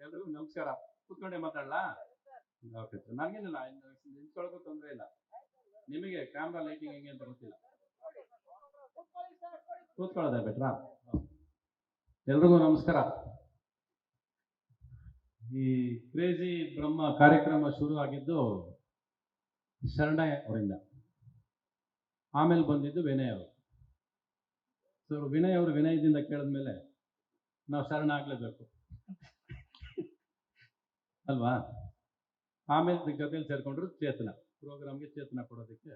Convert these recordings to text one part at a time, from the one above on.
ಎಲ್ರಿಗೂ ನಮಸ್ಕಾರ. ಕೂತ್ಕೊಂಡೆ ಮಾತಾಡಲಾ? Okay sir. ನನಗೇನಿಲ್ಲ, ನಿಂತ್ಕೊಳ್ಳೋಕ್ಕೂ ತೊಂದರೆ ಇಲ್ಲ. ನಿಮಗೆ ಕ್ಯಾಮ್ರಾ ಲೈಟಿಂಗ್ ಹೆಂಗೆ ಅಂತ ಗೊತ್ತಿಲ್ಲ. ಕೂತ್ಕೊಳ್ಳೋದೇ ಬೆಟ್ರಾ? ಎಲ್ರಿಗೂ ನಮಸ್ಕಾರ. ಈ ಕ್ರೇಜಿ ಬ್ರಹ್ಮ ಕಾರ್ಯಕ್ರಮ ಶುರು ಆಗಿದ್ದು ಶರಣಯ್ಯ ಅವರಿಂದ, ಆಮೇಲೆ ಬಂದಿದ್ದು ವಿನಯ್ ಅವರು. ಸೊ ವಿನಯ್ ಅವರು ವಿನಯದಿಂದ ಕೇಳಿದ್ಮೇಲೆ ನಾವು ಶರಣ ಆಗಲೇಬೇಕು ಅಲ್ವಾ? ಆಮೇಲೆ ಜೊತೆಲಿ ಸೇರ್ಕೊಂಡ್ರು ಚೇತನ, ಪ್ರೋಗ್ರಾಮ್ಗೆ ಚೇತನ ಕೊಡೋದಕ್ಕೆ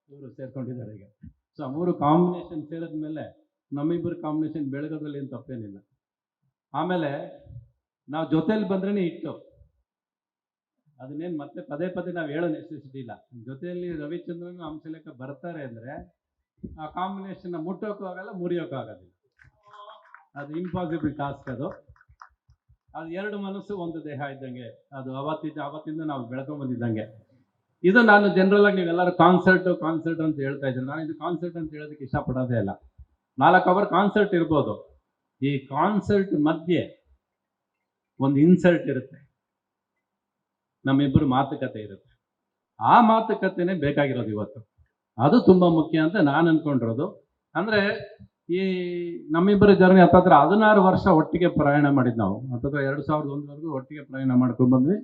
ಇವರು ಸೇರ್ಕೊಂಡಿದ್ದಾರೆ ಈಗ. ಸೊ ಆ ಮೂರು ಕಾಂಬಿನೇಷನ್ ಸೇರಿದ ಮೇಲೆ ನಮ್ಮಿಬ್ಬರು ಕಾಂಬಿನೇಷನ್ ಬೆಳಗೋದ್ರಲ್ಲಿ ಏನು ತಪ್ಪೇನಿಲ್ಲ. ಆಮೇಲೆ ನಾವು ಜೊತೆಲಿ ಬಂದ್ರೇ ಇಟ್ಟು ಅದನ್ನೇನು ಮತ್ತೆ ಪದೇ ಪದೇ ನಾವು ಹೇಳೋ ನೆಸೆಸಿಟಿ ಇಲ್ಲ. ಜೊತೆಯಲ್ಲಿ ರವಿಚಂದ್ರನ್ ಹಂಸಲೇಖ ಬರ್ತಾರೆ ಅಂದರೆ ಆ ಕಾಂಬಿನೇಷನ್ನ ಮುಟ್ಟೋಕ್ಕೂ ಆಗಲ್ಲ, ಮುರಿಯೋಕ್ಕೂ ಆಗೋದಿಲ್ಲ. ಅದು ಇಂಪಾಸಿಬಲ್ ಟಾಸ್ಕ್. ಅದು ಎರಡು ಮನಸ್ಸು ಒಂದು ದೇಹ ಇದ್ದಂಗೆ. ಅದು ಅವತ್ತಿಂದ ನಾವು ಬೆಳ್ಕೊಂಡ್ಬಂದಿದ್ದಂಗೆ. ಇದು ನಾನು ಜನರಲ್ ಆಗಿ ನೀವೆಲ್ಲರೂ ಕಾನ್ಸರ್ಟ್ ಅಂತ ಹೇಳ್ತಾ ಇದ್ದೀನಿ. ನಾನು ಇದು ಕಾನ್ಸರ್ಟ್ ಅಂತ ಹೇಳೋದಕ್ಕೆ ಇಷ್ಟಪಡೋದೇ ಇಲ್ಲ. 4 ಅವರ್ ಕಾನ್ಸರ್ಟ್ ಇರ್ಬೋದು. ಈ ಕಾನ್ಸರ್ಟ್ ಮಧ್ಯೆ ಒಂದು ಇನ್ಸರ್ಟ್ ಇರುತ್ತೆ, ನಮ್ಮಿಬ್ಬರು ಮಾತುಕತೆ ಇರುತ್ತೆ. ಆ ಮಾತುಕತೆನೇ ಬೇಕಾಗಿರೋದು ಇವತ್ತು. ಅದು ತುಂಬ ಮುಖ್ಯ ಅಂತ ನಾನು ಅಂದ್ಕೊಂಡಿರೋದು. ಅಂದರೆ ಈ ನಮ್ಮಿಬ್ಬರ ಜರ್ನಿ ಹತ್ತತ್ರ 16 ವರ್ಷ ಒಟ್ಟಿಗೆ ಪ್ರಯಾಣ ಮಾಡಿದ್ದು ನಾವು. ಹತ್ತತ್ರ 2001ವರೆಗೂ ಒಟ್ಟಿಗೆ ಪ್ರಯಾಣ ಮಾಡ್ಕೊಂಡು ಬಂದ್ವಿ.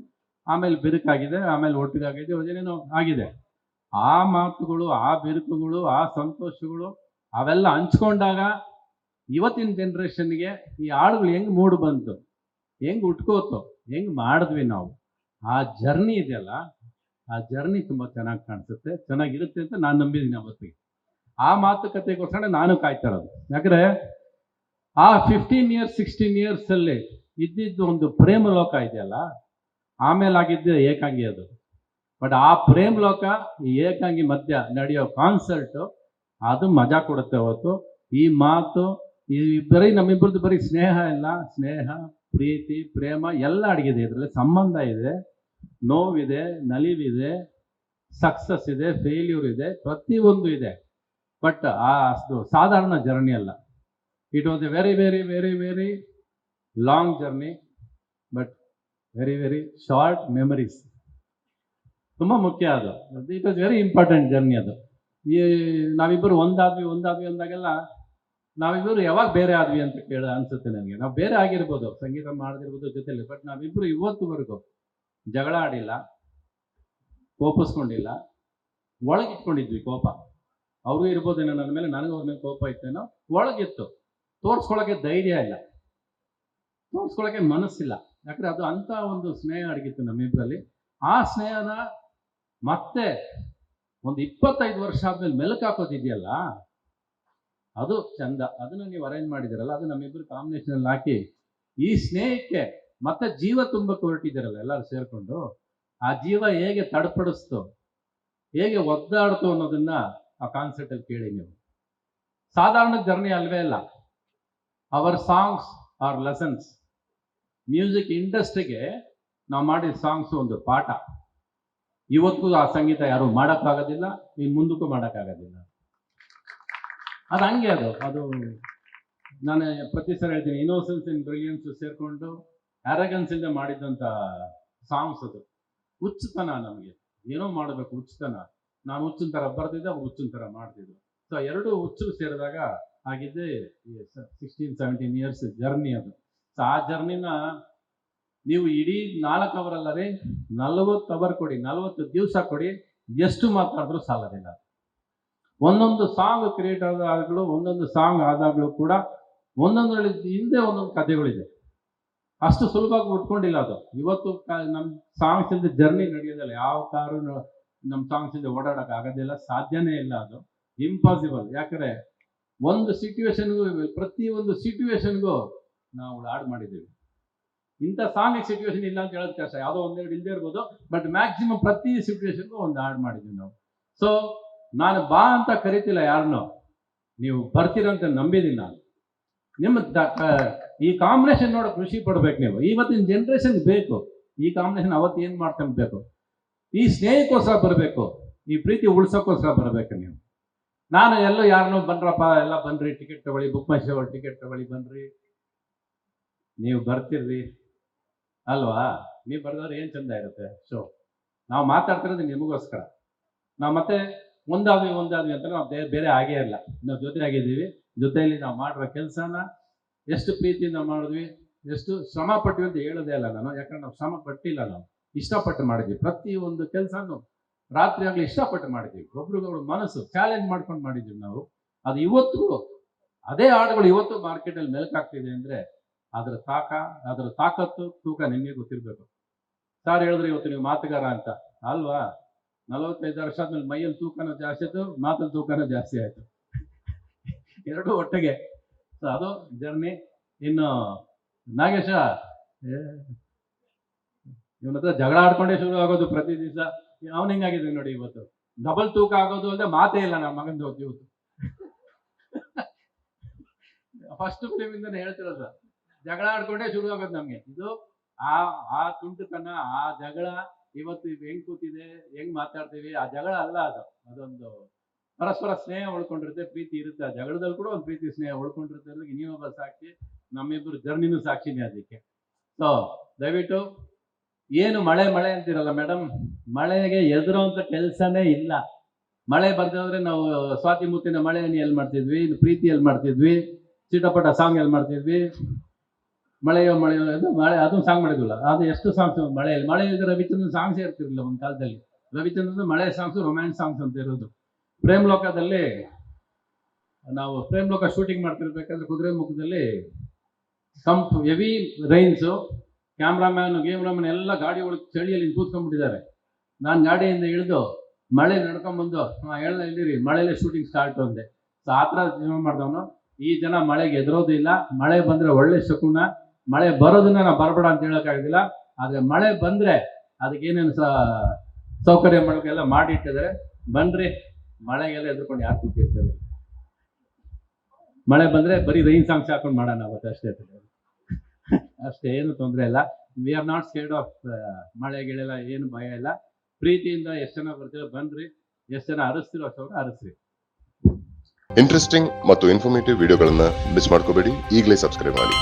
ಆಮೇಲೆ ಬಿರುಕಾಗಿದೆ, ಆಮೇಲೆ ಒಟ್ಟಿಗೆ ಆಗಿದೆ, ಏನೇನೋ ಆಗಿದೆ. ಆ ಮಾತುಗಳು, ಆ ಬಿರುಕುಗಳು, ಆ ಸಂತೋಷಗಳು ಅವೆಲ್ಲ ಹಂಚ್ಕೊಂಡಾಗ ಇವತ್ತಿನ ಜನ್ರೇಷನ್ಗೆ ಈ ಹಾಡುಗಳು ಹೆಂಗೆ ಮೂಡು ಬಂತು, ಹೆಂಗೆ ಉಟ್ಕೋತು, ಹೆಂಗೆ ಮಾಡಿದ್ವಿ ನಾವು, ಆ ಜರ್ನಿ ಇದೆಯಲ್ಲ, ಆ ಜರ್ನಿ ತುಂಬ ಚೆನ್ನಾಗಿ ಕಾಣಿಸುತ್ತೆ, ಚೆನ್ನಾಗಿರುತ್ತೆ ಅಂತ ನಾನು ನಂಬಿದ್ದೀನಿ ಅವತ್ತಿಗೆ. ಆ ಮಾತುಕತೆಗೋಸ್ಕರ ನಾನು ಕಾಯ್ತಾ ಇರೋದು. ಯಾಕಂದರೆ ಆ 15 years 16 yearsಲ್ಲಿ ಇದ್ದಿದ್ದು ಒಂದು ಪ್ರೇಮ ಲೋಕ ಇದೆಯಲ್ಲ, ಆಮೇಲೆ ಆಗಿದ್ದೆ ಏಕಾಂಗಿ ಅದು. ಬಟ್ ಆ ಪ್ರೇಮ ಲೋಕ ಈ ಏಕಾಂಗಿ ಮಧ್ಯ ನಡೆಯೋ ಕಾನ್ಸರ್ಟು ಅದು ಮಜಾ ಕೊಡುತ್ತೆ ಹೊತ್ತು. ಈ ಮಾತು ಈ ಬರೀ ನಮ್ಮಿಬ್ಬರದ್ದು ಬರೀ ಸ್ನೇಹ ಇಲ್ಲ, ಸ್ನೇಹ, ಪ್ರೀತಿ, ಪ್ರೇಮ ಎಲ್ಲ ಅಡಗಿದೆ ಇದರಲ್ಲಿ. ಸಂಬಂಧ ಇದೆ, ನೋವಿದೆ, ನಲಿವಿದೆ, ಸಕ್ಸಸ್ ಇದೆ, ಫೇಲ್ಯೂರ್ ಇದೆ, ಪ್ರತಿಯೊಂದು ಇದೆ. ಬಟ್ ಅಷ್ಟು ಸಾಧಾರಣ ಜರ್ನಿ ಅಲ್ಲ. It was A very very very very long journey, but very very short memories. ತುಂಬ ಮುಖ್ಯ ಅದು. It was very important journey ಅದು. ಈ ನಾವಿಬ್ಬರು ಒಂದಾದ್ವಿ ಅಂದಾಗೆಲ್ಲ ನಾವಿಬ್ಬರು ಯಾವಾಗ ಬೇರೆ ಆದ್ವಿ ಅಂತ ಅನ್ಸುತ್ತೆ ನನಗೆ. ನಾವು ಬೇರೆ ಆಗಿರ್ಬೋದು, ಸಂಗೀತ ಮಾಡದಿರ್ಬೋದು ಜೊತೆಲಿ, ಬಟ್ ನಾವಿಬ್ಬರು ಇವತ್ತುವರೆಗೂ ಜಗಳ ಆಡಿಲ್ಲ, ಕೋಪಿಸ್ಕೊಂಡಿಲ್ಲ. ಒಳಗಿಟ್ಕೊಂಡಿದ್ವಿ ಕೋಪ. ಅವ್ರಿಗೂ ಇರ್ಬೋದೇನೋ ನನ್ನ ಮೇಲೆ, ನನಗೂ ಅವ್ರ ಮೇಲೆ ಕೋಪ ಇತ್ತೇನೋ, ಒಳಗಿತ್ತು. ತೋರಿಸ್ಕೊಳ್ಳೋಕ್ಕೆ ಧೈರ್ಯ ಇಲ್ಲ, ತೋರಿಸ್ಕೊಳ್ಳೋಕ್ಕೆ ಮನಸ್ಸಿಲ್ಲ. ಯಾಕಂದರೆ ಅದು ಅಂಥ ಒಂದು ಸ್ನೇಹ ಅಡಗಿತ್ತು ನಮ್ಮಿಬ್ಬರಲ್ಲಿ. ಆ ಸ್ನೇಹನ ಮತ್ತೆ ಒಂದು 25 ವರ್ಷ ಆದ್ಮೇಲೆ ಮೆಲುಕು ಹಾಕೋದಿದೆಯಲ್ಲ, ಅದು ಚಂದ. ಅದನ್ನು ನೀವು ಅರೇಂಜ್ ಮಾಡಿದಿರಲ್ಲ, ಅದು ನಮ್ಮಿಬ್ಬರು ಕಾಂಬಿನೇಷನಲ್ಲಿ ಹಾಕಿ ಈ ಸ್ನೇಹಕ್ಕೆ ಮತ್ತೆ ಜೀವ ತುಂಬಕ್ಕೆ ಹೊರಟಿದ್ದೀರಲ್ಲ ಎಲ್ಲರೂ ಸೇರಿಕೊಂಡು. ಆ ಜೀವ ಹೇಗೆ ತಡಪಡಿಸ್ತು, ಹೇಗೆ ಒದ್ದಾಡ್ತು ಅನ್ನೋದನ್ನ ಆ ಕಾನ್ಸರ್ಟಲ್ಲಿ ಕೇಳಿ ನೀವು. ಸಾಧಾರಣ ಜರ್ನಿ ಅಲ್ವೇ ಅಲ್ಲ. Our songs are lessons. Music ಇಂಡಸ್ಟ್ರಿಗೆ ನಾವು ಮಾಡಿದ ಸಾಂಗ್ಸ್ ಒಂದು ಪಾಠ. ಇವತ್ತಿಗೂ ಆ ಸಂಗೀತ ಯಾರು ಮಾಡೋಕ್ಕಾಗೋದಿಲ್ಲ, ಇನ್ನು ಮುಂದಕ್ಕೂ ಮಾಡೋಕ್ಕಾಗೋದಿಲ್ಲ. ಅದು ಹಂಗೆ. ಅದು ನಾನು ಪ್ರತಿ ಸಲ ಹೇಳ್ತೀನಿ, ಇನ್ನೋಸೆನ್ಸ್ ಇನ್ ಬ್ರಿಲಿಯನ್ಸ್ ಸೇರಿಕೊಂಡು ಆ್ಯರಗನ್ಸ್ ಇಂದ ಮಾಡಿದಂಥ ಸಾಂಗ್ಸ್. ಅದು ಹುಚ್ಚುತನ, ನಮಗೆ ಏನೋ ಮಾಡಬೇಕು ಹುಚ್ಚುತನ. ನಾನು ಹುಚ್ಚಿನ ಥರ ಬರ್ತಿದ್ದೆ, ಅವ್ರು ಹುಚ್ಚಿನ ಥರ ಮಾಡ್ತಿದ್ದೆ. ಸೊ ಎರಡು ಹುಚ್ಚು ಸೇರಿದಾಗ ಆಗಿದ್ದೆ 16-17 years ಜರ್ನಿ ಅದು. ಸೊ ಆ ಜರ್ನಿನ ನೀವು ಇಡೀ 4 ಅವರ್ ಅಲ್ಲ ರೀ, 40 ಅವರ್ ಕೊಡಿ, 40 ದಿವಸ ಕೊಡಿ, ಎಷ್ಟು ಮಾತಾಡಿದ್ರೂ ಸಾಲದಿಲ್ಲ. ಒಂದೊಂದು ಸಾಂಗ್ ಕ್ರಿಯೇಟ್ ಆದಾಗಲೂ, ಒಂದೊಂದು ಸಾಂಗ್ ಆದಾಗಲೂ ಕೂಡ ಒಂದೊಂದರಲ್ಲಿ ಹಿಂದೆ ಒಂದೊಂದು ಕಥೆಗಳಿದೆ. ಅಷ್ಟು ಸುಲಭವಾಗಿ ಉಟ್ಕೊಂಡಿಲ್ಲ ಅದು. ಇವತ್ತು ನಮ್ಮ ಸಾಂಗ್ಸ್ ಇಂದ ಜರ್ನಿ ನಡೆಯೋದಿಲ್ಲ. ಯಾವ ಕಾರು ನಮ್ಮ ಸಾಂಗ್ಸ್ ಇಂದ ಓಡಾಡೋಕೆ ಆಗೋದಿಲ್ಲ, ಸಾಧ್ಯನೇ ಇಲ್ಲ. ಅದು ಇಂಪಾಸಿಬಲ್. ಯಾಕಂದರೆ ಒಂದು ಸಿಚುವೇಶನ್ಗೂ, ಪ್ರತಿಯೊಂದು ಸಿಚುವೇಶನ್ಗೂ ನಾವು ಹಾಡು ಮಾಡಿದ್ದೀವಿ. ಇಂಥ ಸಾಂಗಿಗೆ ಸಿಚುವೇಶನ್ ಇಲ್ಲ ಅಂತ ಹೇಳೋದು ಕಷ್ಟ. ಯಾವುದೋ ಒಂದೆರಡು ಇಲ್ಲದೆ ಇರ್ಬೋದು, ಬಟ್ ಮ್ಯಾಕ್ಸಿಮಮ್ ಪ್ರತಿ ಸಿಚುವೇಶನ್ಗೂ ಒಂದು ಹಾಡು ಮಾಡಿದ್ದೀವಿ ನಾವು. ಸೊ ನಾನು ಬಾ ಅಂತ ಕರಿತಿಲ್ಲ ಯಾರನ್ನೋ, ನೀವು ಬರ್ತೀರಂತ ನಂಬಿದ್ದೀನಿ ನಾನು. ನಿಮ್ಮ ಈ ಕಾಂಬಿನೇಷನ್ ನೋಡೋ ಖುಷಿ ಪಡ್ಬೇಕು ನೀವು. ಇವತ್ತಿನ ಜನ್ರೇಷನ್ ಬೇಕು ಈ ಕಾಂಬಿನೇಷನ್. ಅವತ್ತು ಏನು ಮಾಡ್ಕೊಳ್ಬೇಕು, ಈ ಸ್ನೇಹಕ್ಕೋಸ್ಕರ ಬರಬೇಕು, ಈ ಪ್ರೀತಿ ಉಳ್ಸೋಕ್ಕೋಸ್ಕರ ಬರಬೇಕು ನೀವು. ನಾನು ಎಲ್ಲೋ ಯಾರನ್ನೋ ಬನ್ರಪ್ಪ, ಎಲ್ಲ ಬನ್ರಿ, ಟಿಕೆಟ್ ತಗೊಳ್ಳಿ, ಬುಕ್ ಮೈ ಶೋ ಟಿಕೆಟ್ ತಗೊಳ್ಳಿ, ಬನ್ರಿ, ನೀವು ಬರ್ತಿರ್ರಿ, ಅಲ್ವಾ? ನೀವು ಬರ್ದವ್ರು ಏನು ಚಂದ ಇರುತ್ತೆ ಶೋ. ನಾವು ಮಾತಾಡ್ತಿರೋದು ನಿಮಗೋಸ್ಕರ. ನಾವು ಮತ್ತೆ ಒಂದಾದ್ವಿ ಅಂತ ನಾವು ಬೇರೆ ಆಗೇ ಇಲ್ಲ. ನಾವು ಜೊತೆ ಆಗಿದ್ದೀವಿ. ಜೊತೆಯಲ್ಲಿ ನಾವು ಮಾಡಿರೋ ಕೆಲಸನ ಎಷ್ಟು ಪ್ರೀತಿಯಿಂದ ಮಾಡಿದ್ವಿ, ಎಷ್ಟು ಶ್ರಮ ಪಟ್ವಿ ಅಂತ ಹೇಳೋದೇ ಇಲ್ಲ ನಾನು. ಯಾಕಂದ್ರೆ ನಾವು ಶ್ರಮ ಪಟ್ಟಿಲ್ಲ, ನಾವು ಇಷ್ಟಪಟ್ಟು ಮಾಡಿದ್ವಿ. ಪ್ರತಿಯೊಂದು ಕೆಲಸನೂ ರಾತ್ರಿ ಆಗಲಿ ಇಷ್ಟಪಟ್ಟು ಮಾಡಿದ್ವಿ. ಒಬ್ರಿಗೊಬ್ರು ಮನಸ್ಸು ಚಾಲೆಂಜ್ ಮಾಡ್ಕೊಂಡು ಮಾಡಿದ್ವಿ ನಾವು. ಅದು ಇವತ್ತು ಅದೇ ಹಾಡುಗಳು ಇವತ್ತು ಮಾರ್ಕೆಟಲ್ಲಿ ಮೆಲುಕಾಗ್ತಿದೆ ಅಂದರೆ ಅದರ ತಾಕತ್ತು ತೂಕ ನಿಮಗೆ ಗೊತ್ತಿರಬೇಕು. ಸಾರ್ ಹೇಳಿದ್ರೆ ಇವತ್ತು ನೀವು ಮಾತುಗಾರ ಅಂತ ಅಲ್ವಾ? 45 ವರ್ಷ ಆದ್ಮೇಲೆ ಮೈಯಲ್ಲಿ ತೂಕನೂ ಜಾಸ್ತಿ ಆಯ್ತು, ಮಾತಲ್ಲಿ ತೂಕನೂ ಜಾಸ್ತಿ ಆಯ್ತು, ಎರಡೂ ಒಟ್ಟಿಗೆ. ಸೊ ಅದು ಜರ್ನಿ. ಇನ್ನು ನಾಗೇಶ ಇವನ ಹತ್ರ ಜಗಳ ಆಡ್ಕೊಂಡೇ ಶುರು ಆಗೋದು ಪ್ರತಿ ದಿವಸ. ಅವನು ಹಿಂಗಾಗಿದ್ವಿ ನೋಡಿ ಇವತ್ತು. ಡಬಲ್ ತೂಕ ಆಗೋದು ಅಲ್ಲದೆ ಮಾತೇ ಇಲ್ಲ ನಮ್ಮ ಮಗಂದು ಇವತ್ತು. ಫಸ್ಟ್ ಫಿಲಿಮಿಂದನೇ ಹೇಳ್ತಿರೋದು, ಜಗಳ ಆಡ್ಕೊಂಡೇ ಶುರು ಆಗೋದು ನಮ್ಗೆ. ಇದು ಆ ತುಂಟತನ, ಆ ಜಗಳ ಇವತ್ತು ಹೆಂಗ್ ಕೂತಿದೆ, ಹೆಂಗ್ ಮಾತಾಡ್ತೀವಿ, ಆ ಜಗಳ ಅಲ್ಲ ಅದು. ಅದೊಂದು ಪರಸ್ಪರ ಸ್ನೇಹ ಉಳ್ಕೊಂಡಿರುತ್ತೆ, ಪ್ರೀತಿ ಇರುತ್ತೆ. ಆ ಜಗಳದಲ್ಲಿ ಕೂಡ ಒಂದು ಪ್ರೀತಿ ಸ್ನೇಹ ಉಳ್ಕೊಂಡಿರುತ್ತೆ. ಅದಕ್ಕೆ ನೀವೊಬ್ಬ ಸಾಕ್ಷಿ, ನಮ್ಮಿಬ್ಬರು ಜರ್ನಿನೂ ಸಾಕ್ಷಿನೇ ಅದಕ್ಕೆ. ಸೊ ದಯವಿಟ್ಟು ಏನು ಮಳೆ ಅಂತಿರಲ್ಲ ಮೇಡಮ್, ಮಳೆಗೆ ಎದುರುವಂತ ಕೆಲಸನೇ ಇಲ್ಲ. ಮಳೆ ಬರ್ದೋದ್ರೆ ನಾವು ಸ್ವಾತಿ ಮುತ್ತಿನ ಮಳೆಯನ್ನು ಎಲ್ಲಿ ಮಾಡ್ತಿದ್ವಿ, ಇನ್ನು ಪ್ರೀತಿ ಎಲ್ಲಿ ಮಾಡ್ತಿದ್ವಿ, ಚಿಟಪಟ ಸಾಂಗ್ ಎಲ್ಲಿ ಮಾಡ್ತಿದ್ವಿ, ಮಳೆಯೋ ಮಳೆ ಅದೊಂದು ಸಾಂಗ್ ಮಾಡಿದ್ವಲ್ಲ, ಅದು ಎಷ್ಟು ಸಾಂಗ್ಸ್ ಮಳೆ ಈಗ ರವಿಚಂದ್ರನ್ ಸಾಂಗ್ಸೇ ಇರ್ತಿರ್ಲಿಲ್ಲ ಒಂದು ಕಾಲದಲ್ಲಿ. ರವಿಚಂದ್ರನ್ ಮಳೆ ಸಾಂಗ್ಸು, ರೊಮ್ಯಾನ್ಸ್ ಸಾಂಗ್ಸ್ ಅಂತ ಇರೋದು. ಪ್ರೇಮ್ ಲೋಕದಲ್ಲಿ ನಾವು ಪ್ರೇಮ್ ಲೋಕ ಶೂಟಿಂಗ್ ಮಾಡ್ತಿರ್ಬೇಕಾದ್ರೆ ಕುದುರೆಮುಖದಲ್ಲಿ ಹೆವಿ ರೈನ್ಸು, ಕ್ಯಾಮ್ರಾಮ್ಯಾನ್ ಎಲ್ಲ ಗಾಡಿ ಒಳಗೆ ಚಳಿಯಲ್ಲಿ ಕೂತ್ಕೊಂಡ್ಬಿಟ್ಟಿದ್ದಾರೆ. ನಾನು ಗಾಡಿಯಿಂದ ಇಳಿದು ಮಳೆ ನಡ್ಕೊಂಡ್ಬಂದು ಇಲ್ಲಿರಿ ಮಳೆಯಲ್ಲೇ ಶೂಟಿಂಗ್ ಸ್ಟಾರ್ಟ್ ಅಂದೆ. ಸೊ ಆ ಥರ ಜೀವನ ಮಾಡಿದವನು. ಈ ಜನ ಮಳೆಗೆ ಎದುರೋದು ಇಲ್ಲ. ಮಳೆ ಬಂದರೆ ಒಳ್ಳೆ ಶಕುನ. ಮಳೆ ಬರೋದನ್ನ ನಾವು ಬರಬೇಡ ಅಂತ ಹೇಳೋಕ್ಕಾಗೋದಿಲ್ಲ. ಆದರೆ ಮಳೆ ಬಂದರೆ ಅದಕ್ಕೇನೇನು ಸೌಕರ್ಯ ಮಾಡೋಕ್ಕೆಲ್ಲ ಮಾಡಿಟ್ಟಿದ್ದಾರೆ. ಬನ್ರಿ, ಮಳೆಗೆಲ್ಲ ಎದ್ರುಕೊಂಡು ಯಾರು ಕೂತಿರ್ತಾರೆ. ಮಳೆ ಬಂದರೆ ಬರೀ ರೈನ್ ಸಾಂಗ್ಸ್ ಹಾಕೊಂಡು ಮಾಡೋಣ ಅವತ್ತು ಅಷ್ಟೇ, ಏನು ತೊಂದರೆ ಇಲ್ಲ. We are not scared of ಮಳೆಗೆಲ್ಲ ಏನು ಭಯ ಇಲ್ಲ. ಪ್ರೀತಿಯಿಂದ ಎಷ್ಟು ಜನ ಬರ್ತೀರೋ ಬನ್ರಿ, ಎಷ್ಟು ಜನ ಹರಿಸ್ತಿರೋ ಅಷ್ಟವ್ರು ಹರಿಸ್ರಿ. ಇಂಟ್ರೆಸ್ಟಿಂಗ್ ಮತ್ತು ಇನ್ಫಾರ್ಮೇಟಿವ್ ವಿಡಿಯೋಗಳನ್ನ ಮಿಸ್ ಮಾಡ್ಕೋಬೇಡಿ. ಈಗಲೇ ಸಬ್ಸ್ಕ್ರೈಬ್ ಮಾಡಿ.